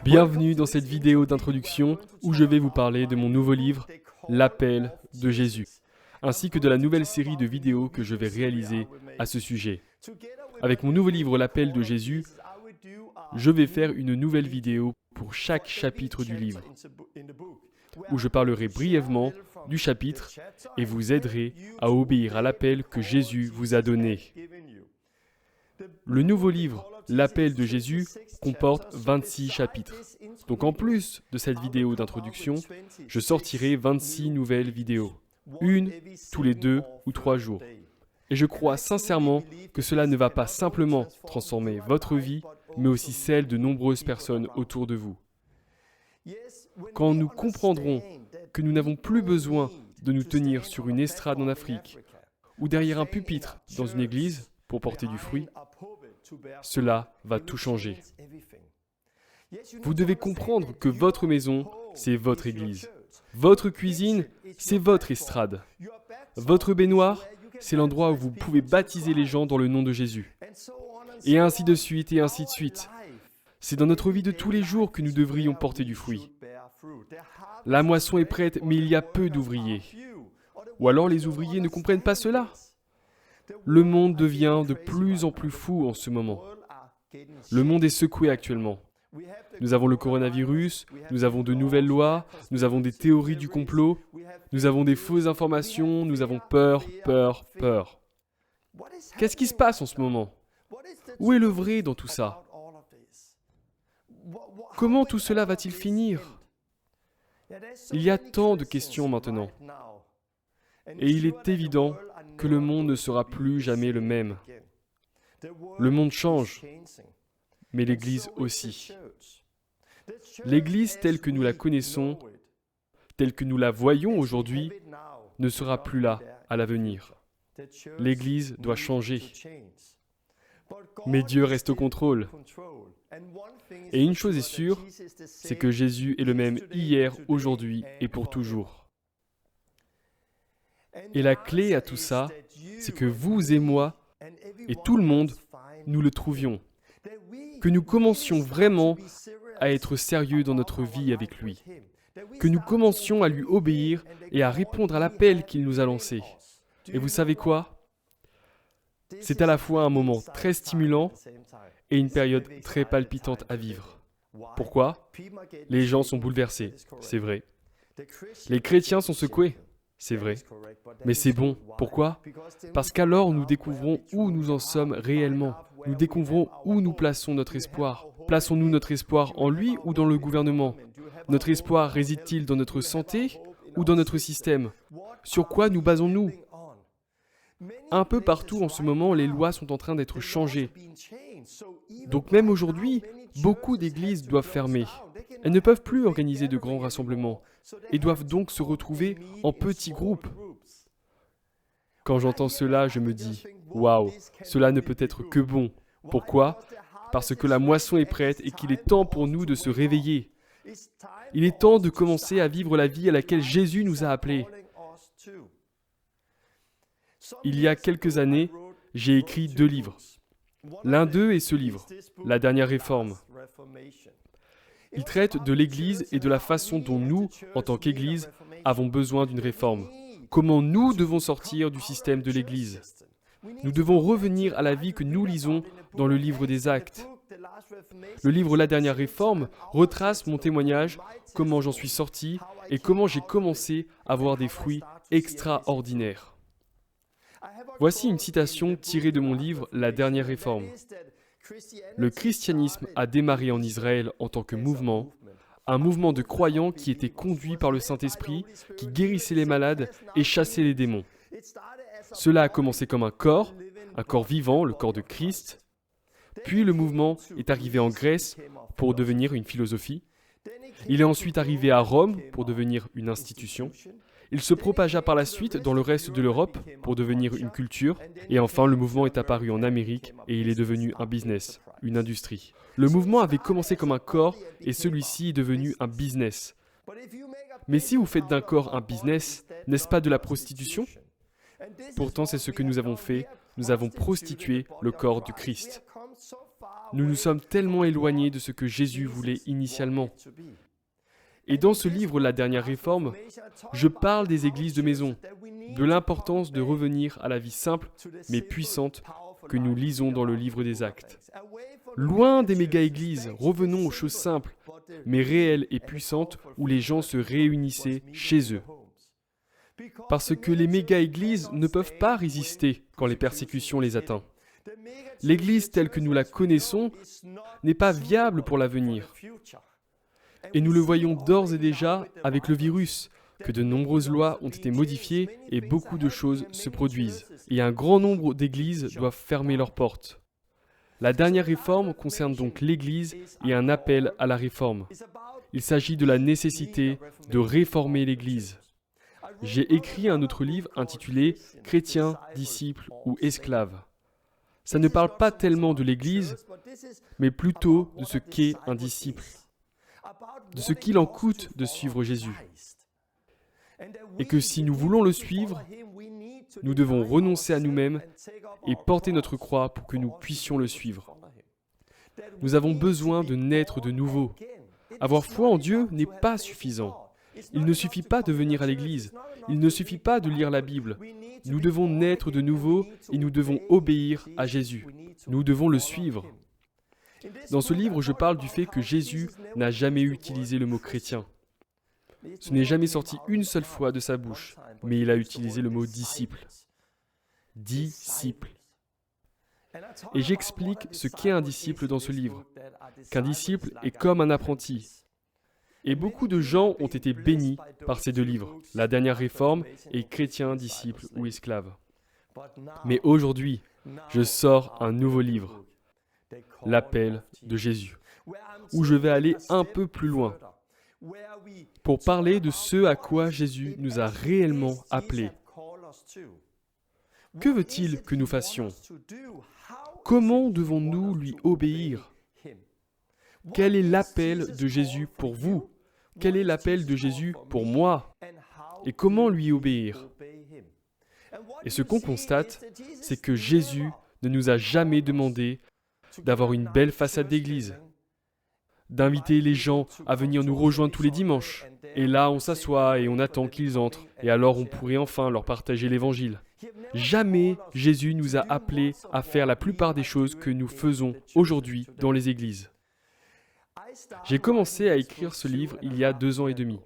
Bienvenue dans cette vidéo d'introduction où je vais vous parler de mon nouveau livre, L'appel de Jésus, ainsi que de la nouvelle série de vidéos que je vais réaliser à ce sujet. Avec mon nouveau livre, L'appel de Jésus, je vais faire une nouvelle vidéo pour chaque chapitre du livre, où je parlerai brièvement du chapitre et vous aiderai à obéir à l'appel que Jésus vous a donné. Le nouveau livre, L'appel de Jésus, comporte 26 chapitres. Donc en plus de cette vidéo d'introduction, je sortirai 26 nouvelles vidéos, une tous les 2 ou 3 jours. Et je crois sincèrement que cela ne va pas simplement transformer votre vie, mais aussi celle de nombreuses personnes autour de vous. Quand nous comprendrons que nous n'avons plus besoin de nous tenir sur une estrade en Afrique ou derrière un pupitre dans une église pour porter du fruit, cela va tout changer. Vous devez comprendre que votre maison, c'est votre église. Votre cuisine, c'est votre estrade. Votre baignoire, c'est l'endroit où vous pouvez baptiser les gens dans le nom de Jésus. Et ainsi de suite, et ainsi de suite. C'est dans notre vie de tous les jours que nous devrions porter du fruit. La moisson est prête, mais il y a peu d'ouvriers. Ou alors les ouvriers ne comprennent pas cela. Le monde devient de plus en plus fou en ce moment. Le monde est secoué actuellement. Nous avons le coronavirus, nous avons de nouvelles lois, nous avons des théories du complot, nous avons des fausses informations, nous avons peur. Qu'est-ce qui se passe en ce moment? Où est le vrai dans tout ça? Comment tout cela va-t-il finir? Il y a tant de questions maintenant. Et il est évident que le monde ne sera plus jamais le même. Le monde change, mais l'Église aussi. L'Église telle que nous la connaissons, telle que nous la voyons aujourd'hui, ne sera plus là à l'avenir. L'Église doit changer. Mais Dieu reste au contrôle. Et une chose est sûre, c'est que Jésus est le même hier, aujourd'hui et pour toujours. Et la clé à tout ça, c'est que vous et moi, et tout le monde, nous le trouvions. Que nous commencions vraiment à être sérieux dans notre vie avec lui. Que nous commencions à lui obéir et à répondre à l'appel qu'il nous a lancé. Et vous savez quoi? C'est à la fois un moment très stimulant et une période très palpitante à vivre. Pourquoi? Les gens sont bouleversés, c'est vrai. Les chrétiens sont secoués, c'est vrai. Mais c'est bon. Pourquoi? Parce qu'alors nous découvrons où nous en sommes réellement. Nous découvrons où nous plaçons notre espoir. Plaçons-nous notre espoir en lui ou dans le gouvernement? Notre espoir réside-t-il dans notre santé ou dans notre système? Sur quoi nous basons-nous? Un peu partout en ce moment, les lois sont en train d'être changées. Donc même aujourd'hui, beaucoup d'églises doivent fermer. Elles ne peuvent plus organiser de grands rassemblements et doivent donc se retrouver en petits groupes. Quand j'entends cela, je me dis « Waouh, cela ne peut être que bon ». Pourquoi? Parce que la moisson est prête et qu'il est temps pour nous de se réveiller. Il est temps de commencer à vivre la vie à laquelle Jésus nous a appelés. Il y a quelques années, j'ai écrit 2 livres. L'un d'eux est ce livre, La dernière réforme. Il traite de l'Église et de la façon dont nous, en tant qu'Église, avons besoin d'une réforme. Comment nous devons sortir du système de l'Église. Nous devons revenir à la vie que nous lisons dans le livre des Actes. Le livre La dernière réforme retrace mon témoignage, comment j'en suis sorti et comment j'ai commencé à voir des fruits extraordinaires. Voici une citation tirée de mon livre La dernière réforme. Le christianisme a démarré en Israël en tant que mouvement, un mouvement de croyants qui était conduit par le Saint-Esprit, qui guérissait les malades et chassait les démons. Cela a commencé comme un corps vivant, le corps de Christ. Puis le mouvement est arrivé en Grèce pour devenir une philosophie. Il est ensuite arrivé à Rome pour devenir une institution. Il se propagea par la suite dans le reste de l'Europe pour devenir une culture. Et enfin, le mouvement est apparu en Amérique et il est devenu un business, une industrie. Le mouvement avait commencé comme un corps et celui-ci est devenu un business. Mais si vous faites d'un corps un business, n'est-ce pas de la prostitution? Pourtant, c'est ce que nous avons fait. Nous avons prostitué le corps du Christ. Nous nous sommes tellement éloignés de ce que Jésus voulait initialement. Et dans ce livre, La dernière réforme, je parle des églises de maison, de l'importance de revenir à la vie simple mais puissante que nous lisons dans le livre des Actes. Loin des méga-églises, revenons aux choses simples, mais réelles et puissantes où les gens se réunissaient chez eux. Parce que les méga-églises ne peuvent pas résister quand les persécutions les atteignent. L'Église telle que nous la connaissons n'est pas viable pour l'avenir. Et nous le voyons d'ores et déjà avec le virus, que de nombreuses lois ont été modifiées et beaucoup de choses se produisent. Et un grand nombre d'églises doivent fermer leurs portes. La dernière réforme concerne donc l'Église et un appel à la réforme. Il s'agit de la nécessité de réformer l'Église. J'ai écrit un autre livre intitulé « Chrétiens, disciples ou esclaves ». Ça ne parle pas tellement de l'Église, mais plutôt de ce qu'est un disciple, de ce qu'il en coûte de suivre Jésus. Et que si nous voulons le suivre, nous devons renoncer à nous-mêmes et porter notre croix pour que nous puissions le suivre. Nous avons besoin de naître de nouveau. Avoir foi en Dieu n'est pas suffisant. Il ne suffit pas de venir à l'église. Il ne suffit pas de lire la Bible. Nous devons naître de nouveau et nous devons obéir à Jésus. Nous devons le suivre. Dans ce livre, je parle du fait que Jésus n'a jamais utilisé le mot chrétien. Ce n'est jamais sorti une seule fois de sa bouche, mais il a utilisé le mot disciple. Disciple. Et j'explique ce qu'est un disciple dans ce livre, qu'un disciple est comme un apprenti. Et beaucoup de gens ont été bénis par ces deux livres, La dernière réforme et Chrétiens, disciples ou esclaves. Mais aujourd'hui, je sors un nouveau livre, L'appel de Jésus, où je vais aller un peu plus loin, pour parler de ce à quoi Jésus nous a réellement appelés. Que veut-il que nous fassions? Comment devons-nous lui obéir? Quel est l'appel de Jésus pour vous? Quel est l'appel de Jésus pour moi? Et comment lui obéir? Et ce qu'on constate, c'est que Jésus ne nous a jamais demandé d'avoir une belle façade d'église, d'inviter les gens à venir nous rejoindre tous les dimanches. Et là, on s'assoit et on attend qu'ils entrent, et alors on pourrait enfin leur partager l'évangile. Jamais Jésus nous a appelés à faire la plupart des choses que nous faisons aujourd'hui dans les églises. J'ai commencé à écrire ce livre il y a 2 ans et demi,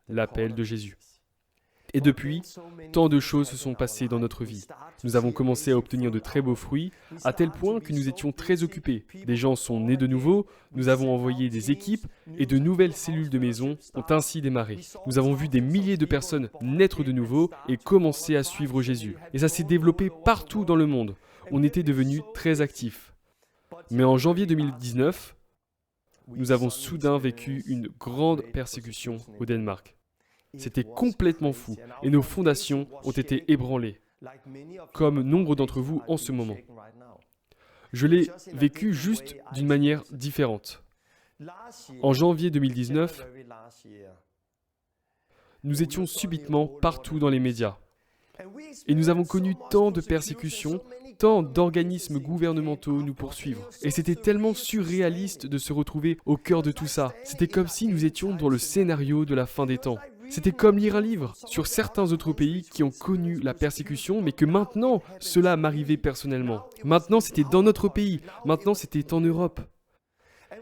L'appel de Jésus. Et depuis, tant de choses se sont passées dans notre vie. Nous avons commencé à obtenir de très beaux fruits, à tel point que nous étions très occupés. Des gens sont nés de nouveau, nous avons envoyé des équipes, et de nouvelles cellules de maison ont ainsi démarré. Nous avons vu des milliers de personnes naître de nouveau et commencer à suivre Jésus. Et ça s'est développé partout dans le monde. On était devenus très actifs. Mais en janvier 2019, nous avons soudain vécu une grande persécution au Danemark. C'était complètement fou et nos fondations ont été ébranlées, comme nombre d'entre vous en ce moment. Je l'ai vécu juste d'une manière différente. En janvier 2019, nous étions subitement partout dans les médias. Et nous avons connu tant de persécutions, tant d'organismes gouvernementaux nous poursuivre. Et c'était tellement surréaliste de se retrouver au cœur de tout ça. C'était comme si nous étions dans le scénario de la fin des temps. C'était comme lire un livre sur certains autres pays qui ont connu la persécution, mais que maintenant, cela m'arrivait personnellement. Maintenant, c'était dans notre pays. Maintenant, c'était en Europe.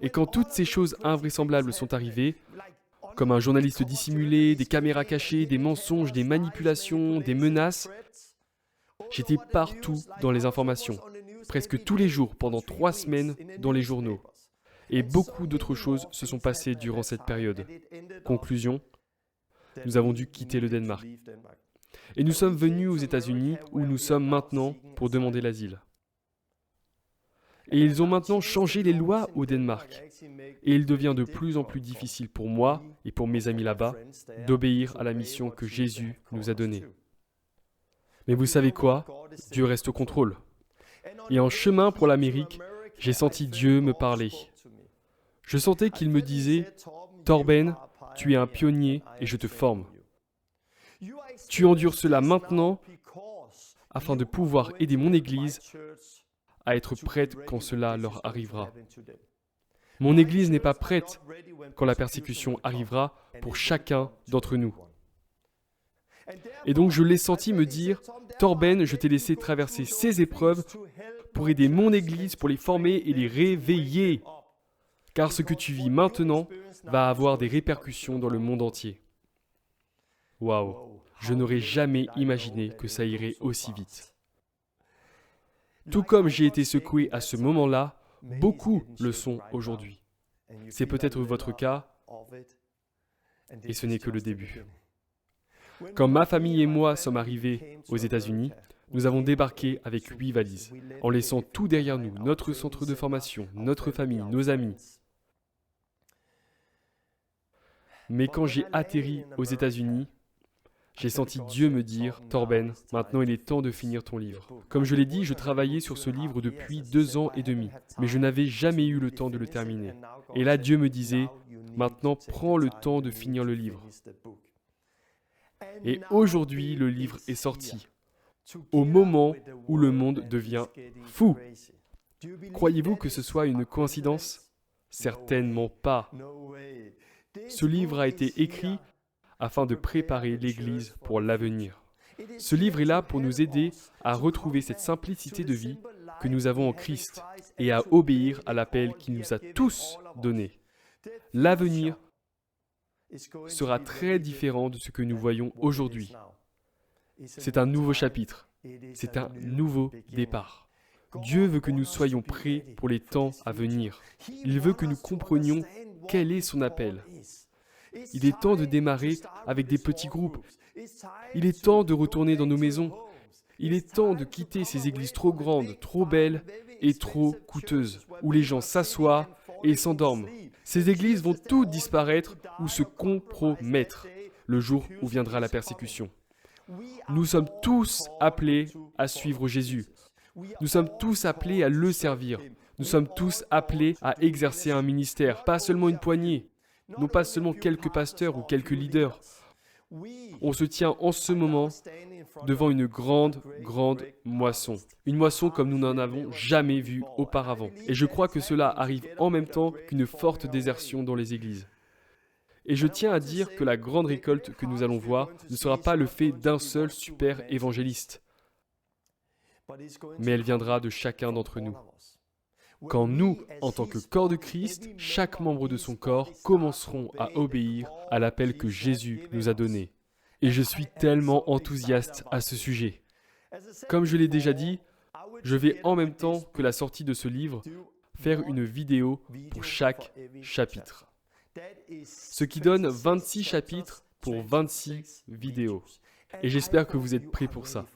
Et quand toutes ces choses invraisemblables sont arrivées, comme un journaliste dissimulé, des caméras cachées, des mensonges, des manipulations, des menaces, j'étais partout dans les informations, presque tous les jours, pendant 3 semaines, dans les journaux. Et beaucoup d'autres choses se sont passées durant cette période. Conclusion, nous avons dû quitter le Danemark. Et nous sommes venus aux États-Unis, où nous sommes maintenant pour demander l'asile. Et ils ont maintenant changé les lois au Danemark. Et il devient de plus en plus difficile pour moi et pour mes amis là-bas d'obéir à la mission que Jésus nous a donnée. Mais vous savez quoi? Dieu reste au contrôle. Et en chemin pour l'Amérique, j'ai senti Dieu me parler. Je sentais qu'il me disait « Torben, tu es un pionnier et je te forme. Tu endures cela maintenant afin de pouvoir aider mon Église à être prêtes quand cela leur arrivera. Mon Église n'est pas prête quand la persécution arrivera pour chacun d'entre nous. Et donc je l'ai senti me dire, Torben, je t'ai laissé traverser ces épreuves pour aider mon Église, pour les former et les réveiller. Car ce que tu vis maintenant va avoir des répercussions dans le monde entier. Waouh, je n'aurais jamais imaginé que ça irait aussi vite. Tout comme j'ai été secoué à ce moment-là, beaucoup le sont aujourd'hui. C'est peut-être votre cas, et ce n'est que le début. Quand ma famille et moi sommes arrivés aux États-Unis, nous avons débarqué avec 8 valises, en laissant tout derrière nous, notre centre de formation, notre famille, nos amis. Mais quand j'ai atterri aux États-Unis, j'ai senti Dieu me dire, Torben, maintenant il est temps de finir ton livre. Comme je l'ai dit, je travaillais sur ce livre depuis 2 ans et demi, mais je n'avais jamais eu le temps de le terminer. Et là, Dieu me disait, maintenant prends le temps de finir le livre. Et aujourd'hui, le livre est sorti, au moment où le monde devient fou. Croyez-vous que ce soit une coïncidence? Certainement pas. Ce livre a été écrit afin de préparer l'Église pour l'avenir. Ce livre est là pour nous aider à retrouver cette simplicité de vie que nous avons en Christ et à obéir à l'appel qu'il nous a tous donné. L'avenir sera très différent de ce que nous voyons aujourd'hui. C'est un nouveau chapitre, c'est un nouveau départ. Dieu veut que nous soyons prêts pour les temps à venir. Il veut que nous comprenions quel est son appel. Il est temps de démarrer avec des petits groupes. Il est temps de retourner dans nos maisons. Il est temps de quitter ces églises trop grandes, trop belles et trop coûteuses, où les gens s'assoient et s'endorment. Ces églises vont toutes disparaître ou se compromettre le jour où viendra la persécution. Nous sommes tous appelés à suivre Jésus. Nous sommes tous appelés à le servir. Nous sommes tous appelés à exercer un ministère, pas seulement une poignée, non pas seulement quelques pasteurs ou quelques leaders. On se tient en ce moment devant une grande moisson. Une moisson comme nous n'en avons jamais vue auparavant. Et je crois que cela arrive en même temps qu'une forte désertion dans les églises. Et je tiens à dire que la grande récolte que nous allons voir ne sera pas le fait d'un seul super évangéliste, mais elle viendra de chacun d'entre nous. Quand nous, en tant que corps de Christ, chaque membre de son corps, commencerons à obéir à l'appel que Jésus nous a donné. Et je suis tellement enthousiaste à ce sujet. Comme je l'ai déjà dit, je vais en même temps que la sortie de ce livre faire une vidéo pour chaque chapitre. Ce qui donne 26 chapitres pour 26 vidéos. Et j'espère que vous êtes prêts pour ça.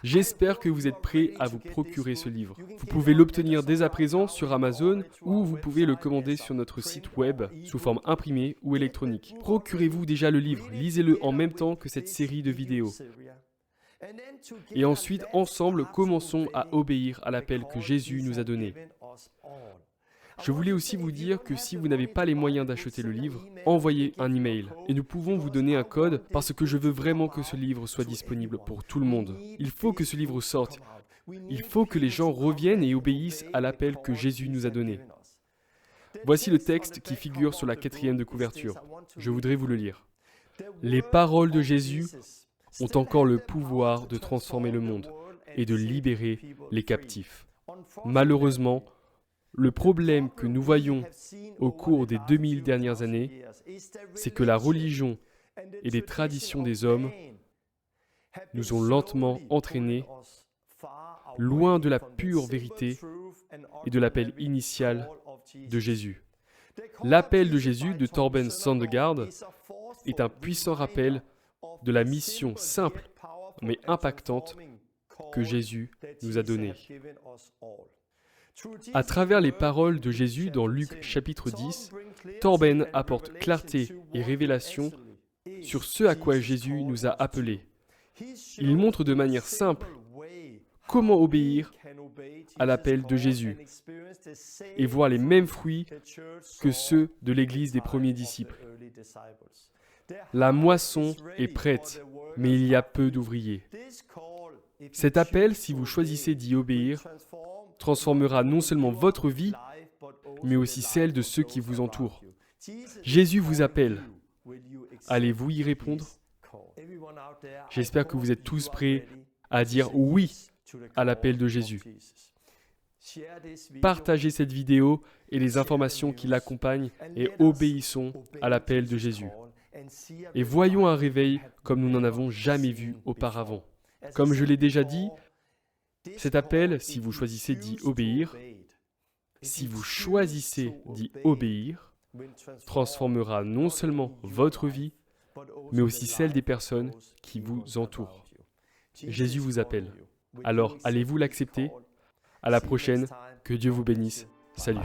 J'espère que vous êtes prêts à vous procurer ce livre. Vous pouvez l'obtenir dès à présent sur Amazon ou vous pouvez le commander sur notre site web sous forme imprimée ou électronique. Procurez-vous déjà le livre, lisez-le en même temps que cette série de vidéos. Et ensuite, ensemble, commençons à obéir à l'appel que Jésus nous a donné. Je voulais aussi vous dire que si vous n'avez pas les moyens d'acheter le livre, envoyez un email et nous pouvons vous donner un code parce que je veux vraiment que ce livre soit disponible pour tout le monde. Il faut que ce livre sorte. Il faut que les gens reviennent et obéissent à l'appel que Jésus nous a donné. Voici le texte qui figure sur la 4e de couverture. Je voudrais vous le lire. Les paroles de Jésus ont encore le pouvoir de transformer le monde et de libérer les captifs. Malheureusement, le problème que nous voyons au cours des 2000 dernières années, c'est que la religion et les traditions des hommes nous ont lentement entraînés loin de la pure vérité et de l'appel initial de Jésus. L'appel de Jésus de Torben Sandgaard est un puissant rappel de la mission simple mais impactante que Jésus nous a donnée. À travers les paroles de Jésus dans Luc chapitre 10, Torben apporte clarté et révélation sur ce à quoi Jésus nous a appelés. Il montre de manière simple comment obéir à l'appel de Jésus et voir les mêmes fruits que ceux de l'Église des premiers disciples. La moisson est prête, mais il y a peu d'ouvriers. Cet appel, si vous choisissez d'y obéir, transformera non seulement votre vie, mais aussi celle de ceux qui vous entourent. Jésus vous appelle. Allez-vous y répondre? J'espère que vous êtes tous prêts à dire oui à l'appel de Jésus. Partagez cette vidéo et les informations qui l'accompagnent et obéissons à l'appel de Jésus. Et voyons un réveil comme nous n'en avons jamais vu auparavant. Comme je l'ai déjà dit, cet appel, si vous choisissez d'y obéir, transformera non seulement votre vie, mais aussi celle des personnes qui vous entourent. Jésus vous appelle. Alors, allez-vous l'accepter? À la prochaine, que Dieu vous bénisse. Salut.